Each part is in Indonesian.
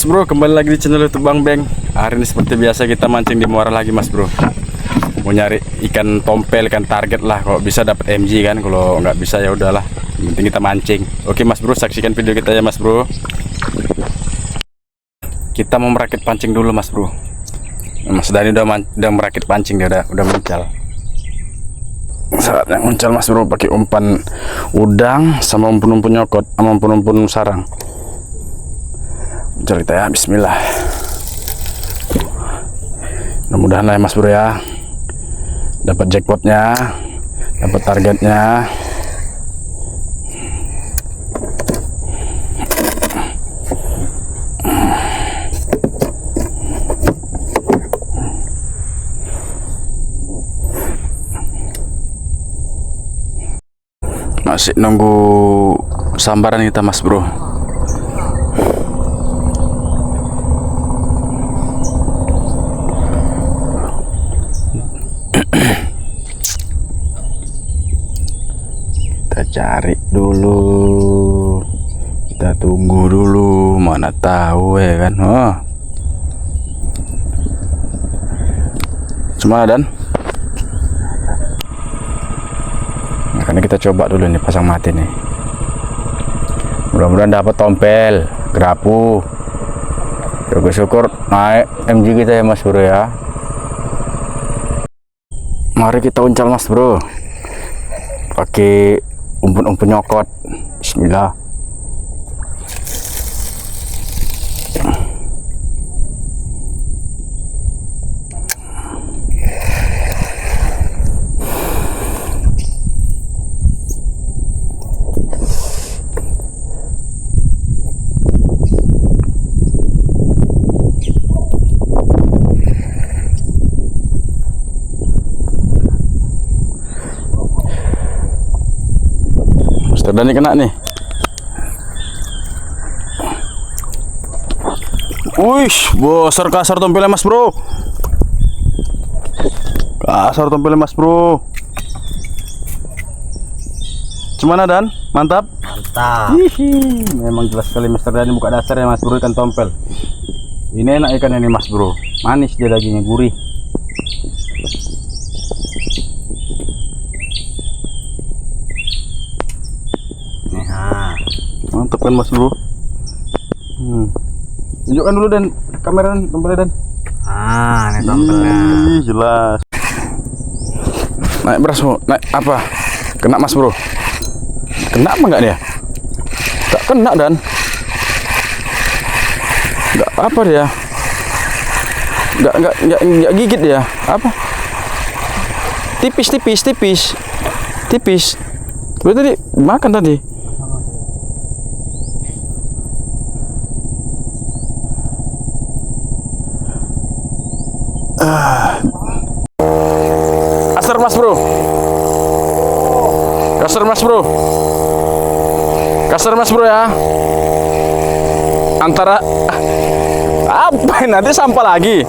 bro, kembali lagi di channel YouTube Bang Beng. Hari ini seperti biasa kita mancing di muara lagi mas bro. Mau nyari ikan tompel, ikan target lah. Kalau bisa dapat MG kan, kalau nggak bisa ya udahlah. Yang penting kita mancing. Oke mas bro, saksikan video kita ya mas bro. Kita mau merakit pancing dulu mas bro. Mas Dani udah merakit pancing, dia udah mencal. Saatnya mencal mas bro, pakai umpan udang sama umpan nyokot sama umpan sarang. Cerita ya, bismillah. Mudah-mudahan lah ya mas bro ya, dapat jackpotnya, dapat targetnya. Masih nunggu sambaran kita mas bro. Kita cari dulu, kita tunggu dulu, mana tahu ya kan. Oh, cuma dan makanya kita coba dulu nih, pasang mati nih. Mudah-mudahan dapat tompel, gerapu. Syukur-syukur naik MG kita ya mas bro ya. Mari kita uncal mas bro, pakai umpan nyokot. Bismillah. Dani kena nih. Wih, besar kasar tompelnya mas bro. Kasar tompelnya mas bro. Gimana Dan? Mantap? Mantap. Hihi, memang jelas sekali Mister Dani buka dasar ya mas bro, ikan tompel. Ini enak ikan ini mas bro. Manis dia, dagingnya gurih. Mantap kan mas bro. Tunjukkan dulu Dan, kamera Dan, tompelnya Dan. Ini tompelnya. Jelas. Naik beras bro, naik apa? Kena mas bro. Kena apa enggak dia? Tak kena Dan. Enggak apa dia. Enggak gigit dia. Apa? Tipis. Gue tadi makan tadi. Kasar mas bro. Kasar mas bro ya. Antara apa nanti sampah lagi.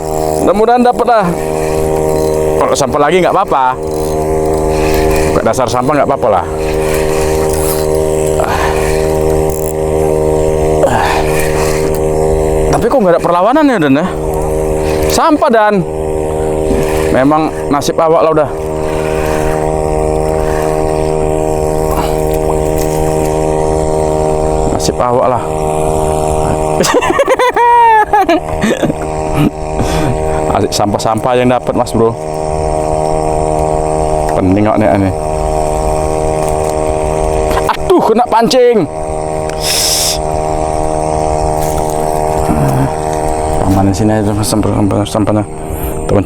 Mudah-mudahan dapat lah. Kalau sampah lagi nggak apa-apa. Buka dasar sampah nggak apa-apa lah. Tapi kok nggak ada perlawanan ya Dan ya? Sampah Dan. Memang nasib awak lah udah. Nasib awak lah. Asik sampah-sampah yang dapat mas bro. Penting kok nih. Aduh, kena pancing. Mana sini aja sampahnya. Kita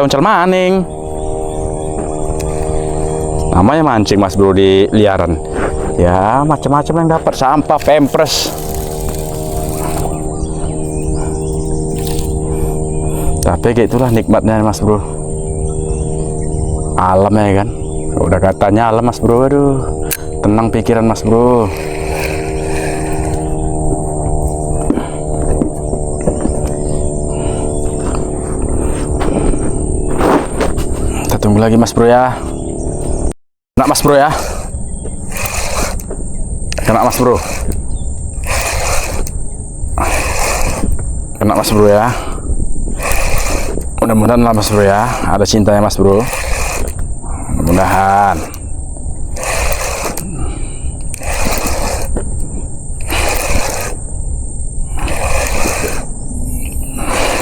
uncal maning. Namanya mancing mas bro di liaran. Ya macam-macam yang dapat, sampah, pempres. Tapi kayak itulah nikmatnya mas bro. Alam ya kan. Udah katanya alam mas bro. Aduh, tenang pikiran mas bro. Tunggu lagi mas bro ya. Kena mas bro ya. Kena mas bro. kena mas bro ya. Mudah-mudahan lah mas bro ya, ada cintanya mas bro. Mudah-mudahan.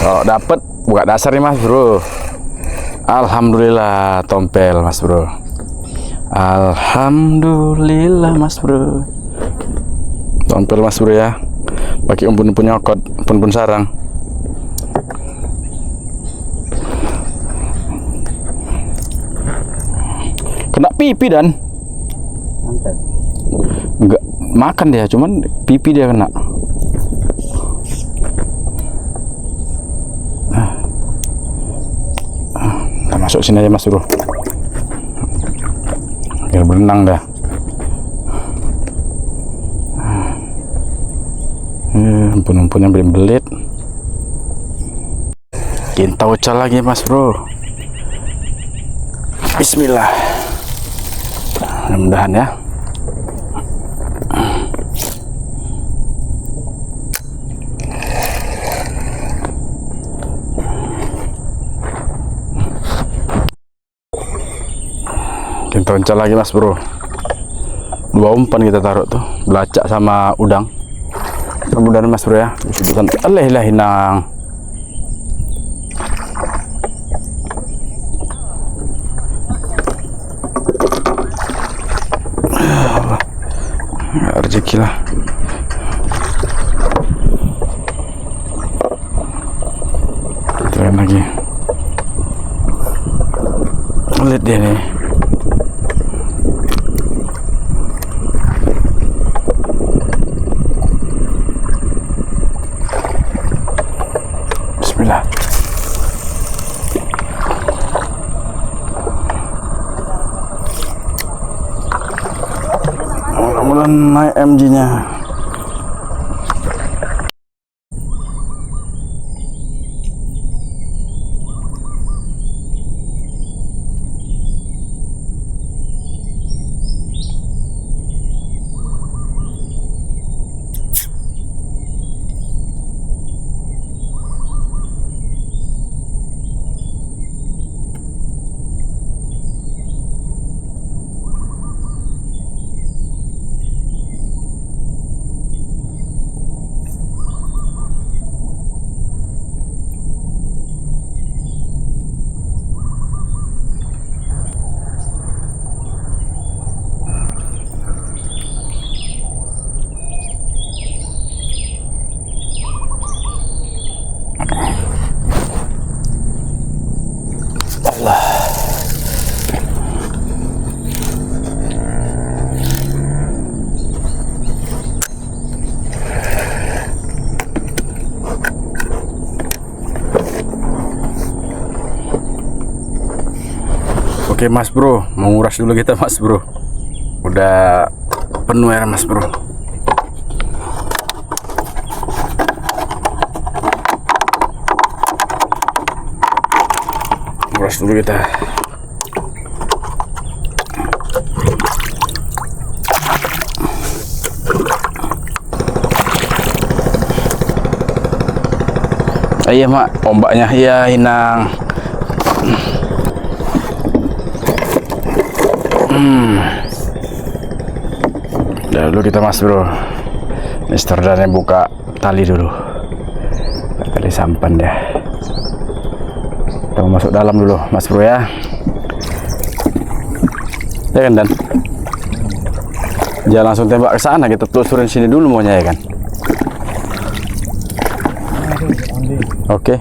Kalau dapet buka dasar nih mas bro. Alhamdulillah tompel mas bro. Alhamdulillah mas bro. Tompel mas bro ya. Pakai umpun-umpun nyokot, umpun-umpun sarang. Kena pipi dan enggak makan dia, cuman pipi dia kena. Kita masuk sini aja mas bro, biar berenang dah. Ampun-ampunnya belum belit. Kita ucal lagi mas bro. Bismillah. Mudah-mudahan ya. Kita ucal lagi mas bro. 2 umpan kita taruh tuh, belacak sama udang. Mudah-mudahan mas bro ya. Bukan aleh hinang. Rezeki lah. Keren lagi. Lihat dia nih. Bismillah. Mudah-mudahan naik MG-nya. Oke mas bro, menguras dulu kita mas bro. Udah penuh air mas bro. Nguras dulu kita. Iya mak, ombaknya iya hinang. Dulu kita mas bro, Mister Dan buka tali dulu, tali sampan dia. Kita mau masuk dalam dulu mas bro ya. Ya kan Dan, jangan langsung tembak ke sana, kita telusurin sini dulu maunya ya kan. Oke.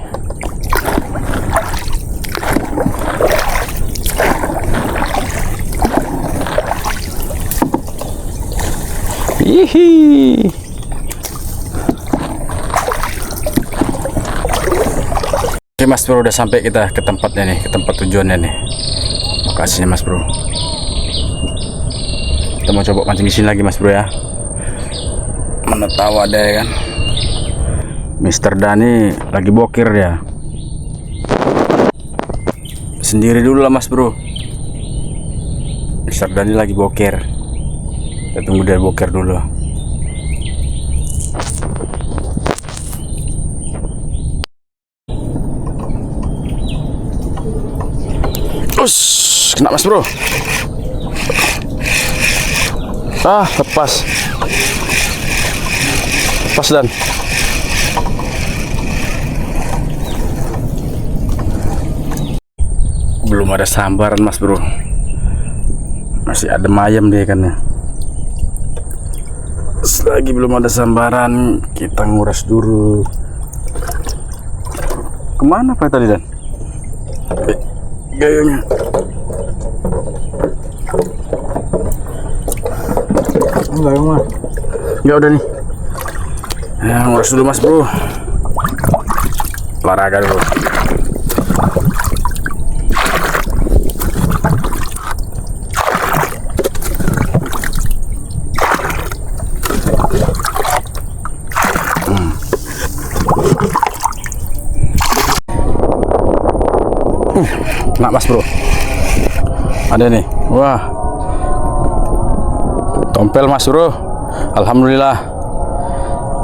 Hihi. Oke mas bro, udah sampai kita ke tempatnya nih, ke tempat tujuannya nih. Lokasinya mas bro. Kita mau coba mancing di sini lagi mas bro ya. Mana tahu ada ya kan. Mister Dani lagi bokir ya. Sendiri dulu lah mas bro. Mister Dani lagi bokir. Kita tunggu dia bokir dulu. Us, kena mas bro. Ah, lepas. Lepas dan. Belum ada sambaran mas bro. Masih ada ayam dia ikannya. Selagi belum ada sambaran, kita nguras dulu. Kemana Pak tadi dan? Gayungnya. Gayung mah. Ya udah nih. Ya, nguras dulu mas bro. Olahraga dulu. Kena mas bro. Ada nih. Wah, tompel mas bro. Alhamdulillah,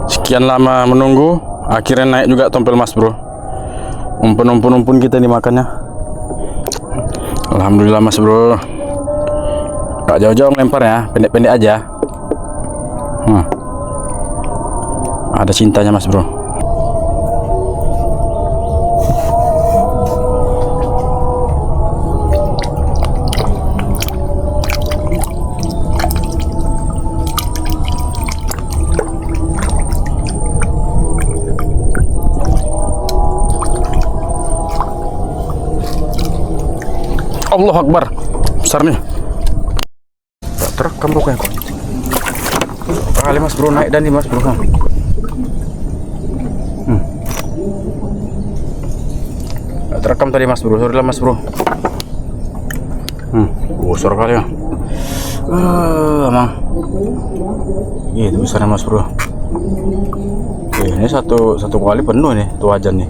sekian lama menunggu, akhirnya naik juga tompel mas bro. Umpun kita dimakannya. Alhamdulillah mas bro. Gak jauh-jauh ngelempar ya, pendek-pendek aja. Ada cintanya mas bro. Allah Akbar, besar nih. Tak terekam pokoknya kok. Kali mas bro naik dan nih mas bro. Tak terekam tadi mas bro, sorry lah mas bro. Besar kali ya. Emang. Gitu besarnya mas bro. Ini satu kali penuh nih tuh wajan nih.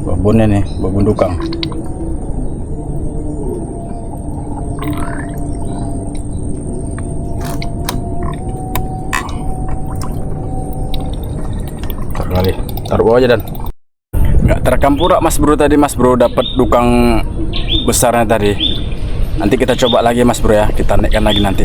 Babonnya nih, babon dukang. Terkali, taruh bawah aja dan. Nggak terekam pura mas bro tadi mas bro dapat dukang besarnya tadi. Nanti kita coba lagi mas bro ya, kita naikkan lagi nanti.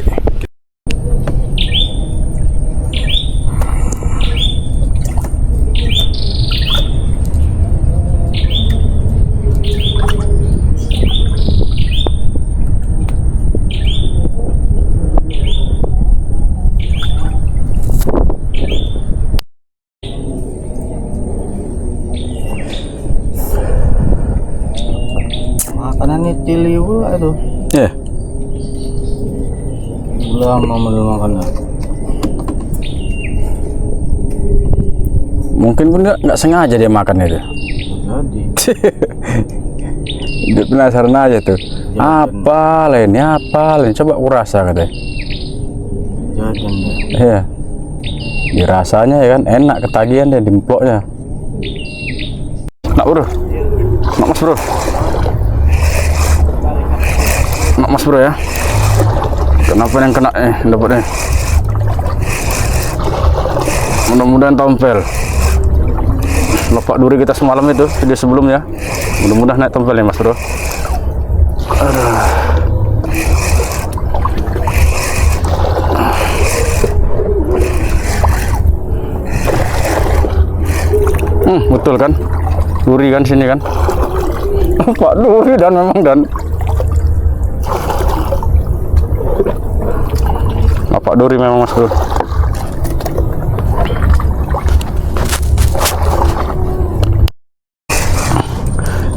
Makanan ini tili pula itu. Ya. Belum mau makannya. Mungkin pun nggak sengaja dia makan itu. Jadi. Dia penasaran aja tuh. Apa lain? Apa lain? Coba aku rasa katanya. Jajan deh. Iya. Dirasanya ya kan enak, ketagihan deh dimploknya. Nak bro. Nak mas bro. Nak mas bro ya. Kenapa yang kena dapatnya? Mudah-mudahan tompel. Lepak duri kita semalam itu video sebelumnya. Mudah-mudahan naik tompel ya mas bro. Aduh. Betul kan? Duri kan sini kan? Pak duri dan memang dan. Pak duri memang mas bro.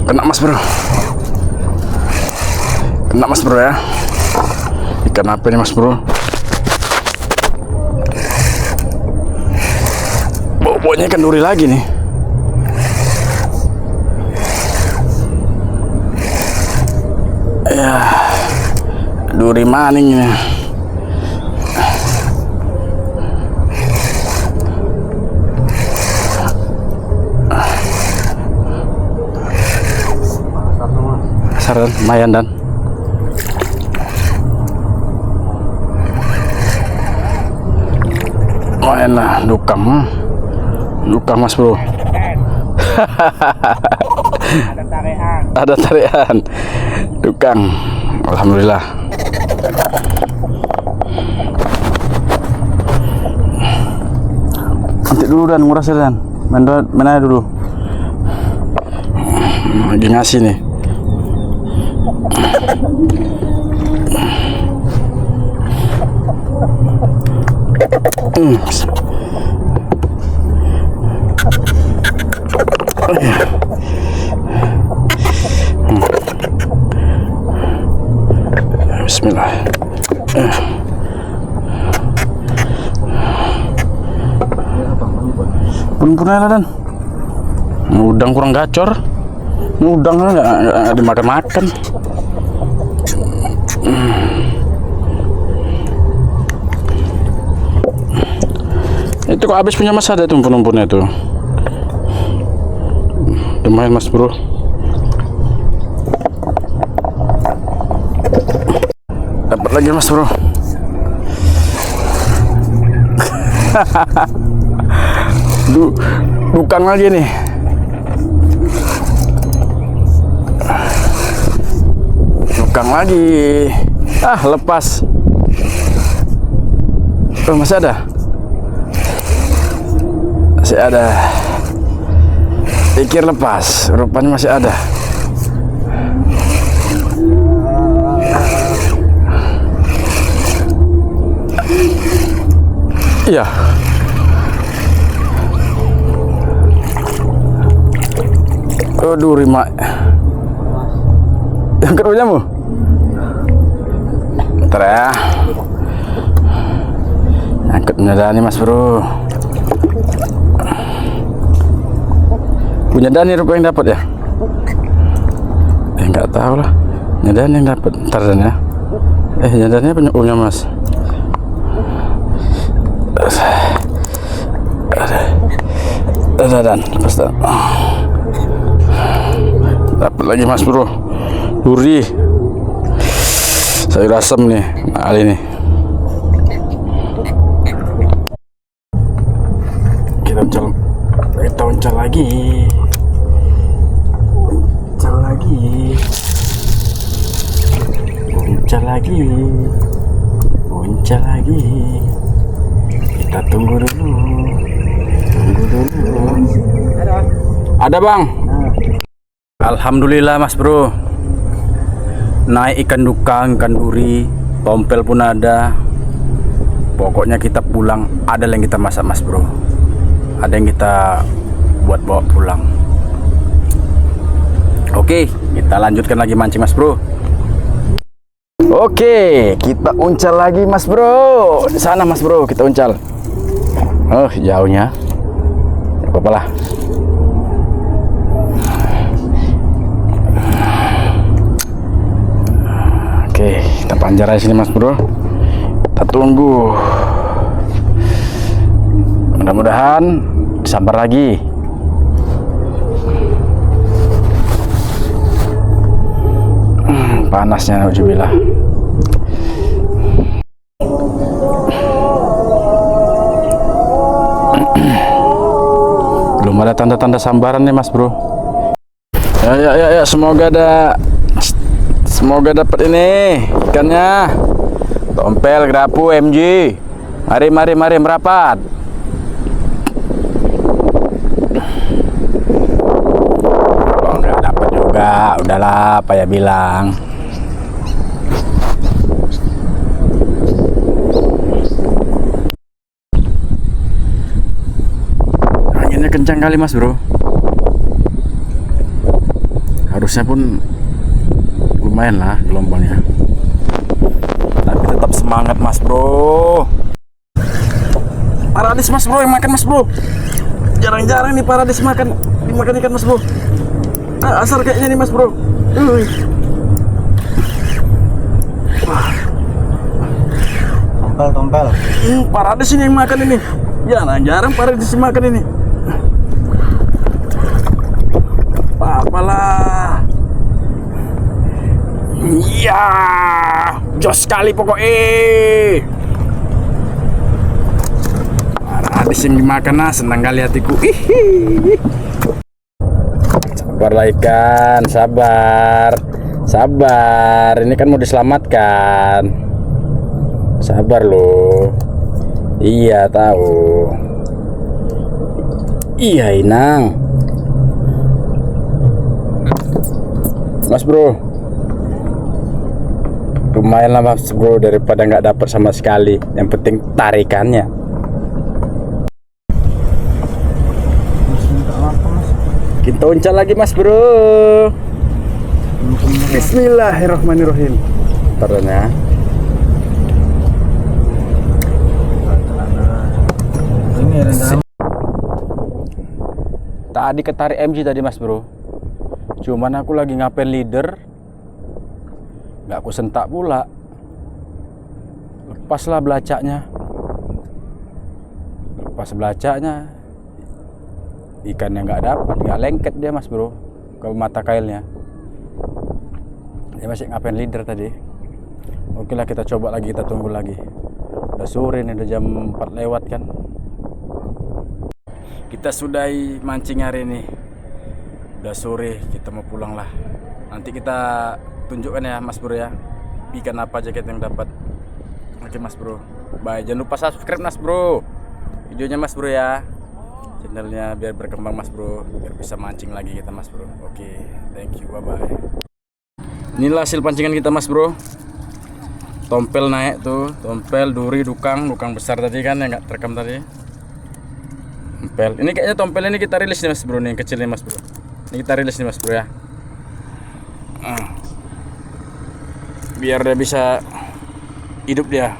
Kena mas bro. Kena mas bro ya. Ikan apa ini mas bro? Bau-baunya ikan duri lagi nih. Ya, duri maning ini. Besar dan lumayan dan. Lumayan lah, dukang mas bro. Ada tarian. Ada tarian. Tukang. Alhamdulillah. Nanti dulu dan ngurasnya dan. Main aja dulu. Lagi ngasih nih. Bismillah. Pun lah dan. Udang kurang gacor. Udang nggak dimakan-makan. Itu kok habis punya Mas, ada itu umpun-umpunnya itu. Lumayan Mas bro. Dapat lagi Mas bro. Dukang lagi nih. Dukang lagi. Ah, lepas. Oh, masih ada. Masih ada. Pikir lepas, rupanya masih ada. Iya. Aduh, Rima. Yang kerujamu? Bentar ya. Angkut Dani Mas bro. Punya Dani rupa yang dapat ya? Nggak tahu lah. Punya Dani yang dapat. Ntar Dan ya. Punya Dani punya Mas. Ada Dan, lepas Dan. Dapat lagi Mas bro. Duri. Sayur asam nih kali ini. Kita uncal lagi. Uncal lagi. Kita tunggu dulu. Ada bang. Alhamdulillah Mas bro. Naik ikan dukang, ikan duri, tompel pun ada. Pokoknya kita pulang ada yang kita masak Mas bro. Ada yang kita buat bawa pulang. Oke, kita lanjutkan lagi mancing Mas bro. Oke, kita uncal lagi Mas bro. Di sana Mas bro, kita uncal. Oh, jauhnya. Tidak apa-apa lah. Oke, kita panjar aja sini Mas bro. Kita tunggu. Mudah-mudahan disambar lagi. Panasnya nauzubillah. Belum ada tanda-tanda sambaran nih Mas bro. Ya, semoga dapat ini ikannya. Tompel, gerapu, MG. Mari merapat. Oh, nggak dapat juga. Udahlah, apa ya bilang. Anginnya kencang kali Mas bro. Harusnya pun lumayan lah gelombangnya. Tapi tetap semangat Mas bro. Paradis Mas bro yang makan Mas bro. Jarang-jarang nih paradis dimakan ikan Mas bro. Asar kayaknya nih Mas bro. Tompel. Paradis ini yang makan ini. Jarang paradis makan ini. Apalah. Iya, jos sekali pokoknya. Paradis yang dimakan senang kali hatiku. Sabarlah ikan, sabar. Sabar, ini kan mau diselamatkan. Sabar loh. Iya tahu. Iya Inang. Mas bro, lumayan lah mas bro, daripada nggak dapat sama sekali. Yang penting tarikannya. Kita uncal lagi mas bro. Bismillahirrahmanirrahim. Taruhnya. Tadi ketarik MG tadi mas bro. Cuman aku lagi ngapain leader, nggak aku sentak pula. Lepaslah belacaknya. Lepas belacaknya, ikannya nggak dapat, nggak lengket dia mas bro ke mata kailnya. Dia masih ngapain leader tadi. Oke lah, kita coba lagi, kita tunggu lagi. Udah sore nih, udah jam 4 lewat kan. Kita sudahi mancing hari ini. Udah sore, kita mau pulang lah. Nanti kita tunjukkan ya mas bro ya, ikan apa aja kita yang dapat. Oke mas bro, bye. Jangan lupa subscribe mas bro videonya mas bro ya, channelnya, biar berkembang mas bro, biar bisa mancing lagi kita mas bro. Oke, thank you, bye bye. Inilah hasil pancingan kita mas bro. Tompel naik tuh, tompel, duri, dukang besar tadi kan yang nggak terekam tadi. Tompel ini kayaknya, tompel ini kita rilis nih mas bro, nih yang kecil nih mas bro. Ini kita rilis nih mas bro ya, biar dia bisa hidup dia.